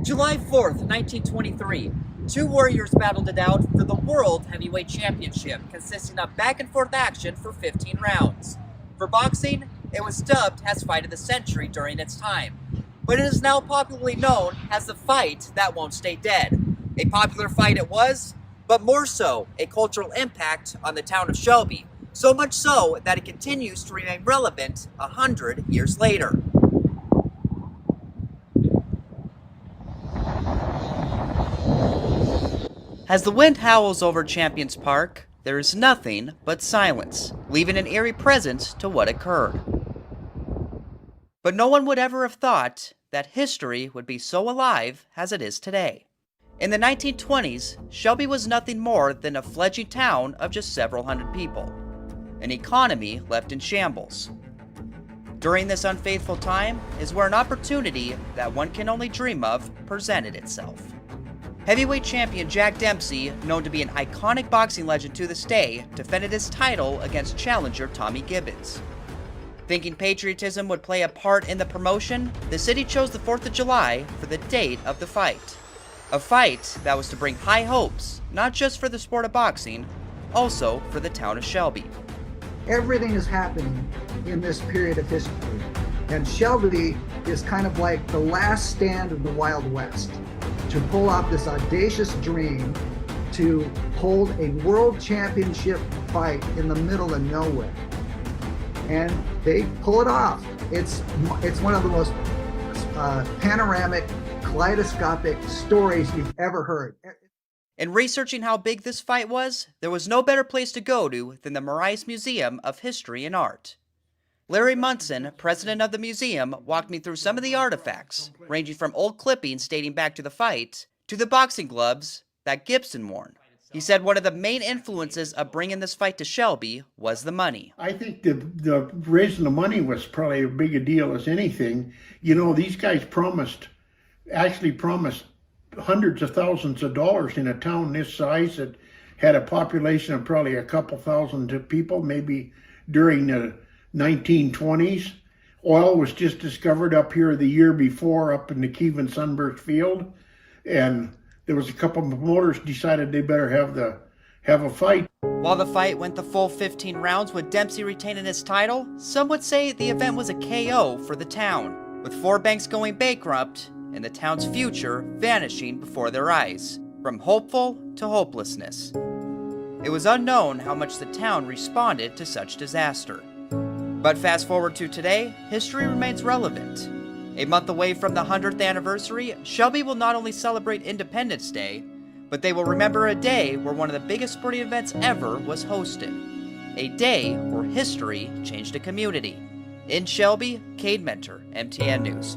July 4th, 1923, two warriors battled it out for the World Heavyweight Championship, consisting of back-and-forth action for 15 rounds. For boxing, it was dubbed as Fight of the Century during its time, but it is now popularly known as the fight that won't stay dead. A popular fight it was, but more so, a cultural impact on the town of Shelby, so much so that it continues to remain relevant 100 years later. As the wind howls over Champions Park, there is nothing but silence, leaving an eerie presence to what occurred. But no one would ever have thought that history would be so alive as it is today. In the 1920s, Shelby was nothing more than a fledgling town of just several hundred people, an economy left in shambles. During this unfaithful time is where an opportunity that one can only dream of presented itself. Heavyweight champion Jack Dempsey, known to be an iconic boxing legend to this day, defended his title against challenger Tommy Gibbons. Thinking patriotism would play a part in the promotion, the city chose the 4th of July for the date of the fight. A fight that was to bring high hopes, not just for the sport of boxing, also for the town of Shelby. Everything is happening in this period of history, and Shelby is kind of like the last stand of the Wild West, to pull off this audacious dream to hold a world championship fight in the middle of nowhere. And they pull it off. It's one of the most panoramic, kaleidoscopic stories you've ever heard. In researching how big this fight was, there was no better place to go to than the Marais Museum of History and Art. Larry Munson, president of the museum, walked me through some of the artifacts, ranging from old clippings dating back to the fight, to the boxing gloves that Gibson wore. He said one of the main influences of bringing this fight to Shelby was the money. I think the raising the money was probably as big a deal as anything. You know, these guys actually promised hundreds of thousands of dollars in a town this size that had a population of probably a couple thousand people, maybe during the 1920s. Oil was just discovered up here the year before up in the Kevin Sunburst field, and there was a couple of promoters decided they better have a fight. While the fight went the full 15 rounds with Dempsey retaining his title, some would say the event was a KO for the town, with 4 banks going bankrupt and the town's future vanishing before their eyes, from hopeful to hopelessness. It was unknown how much the town responded to such disaster. But fast forward to today, history remains relevant. A month away from the 100th anniversary, Shelby will not only celebrate Independence Day, but they will remember a day where one of the biggest sporting events ever was hosted. A day where history changed a community. In Shelby, Cade Mentor, MTN News.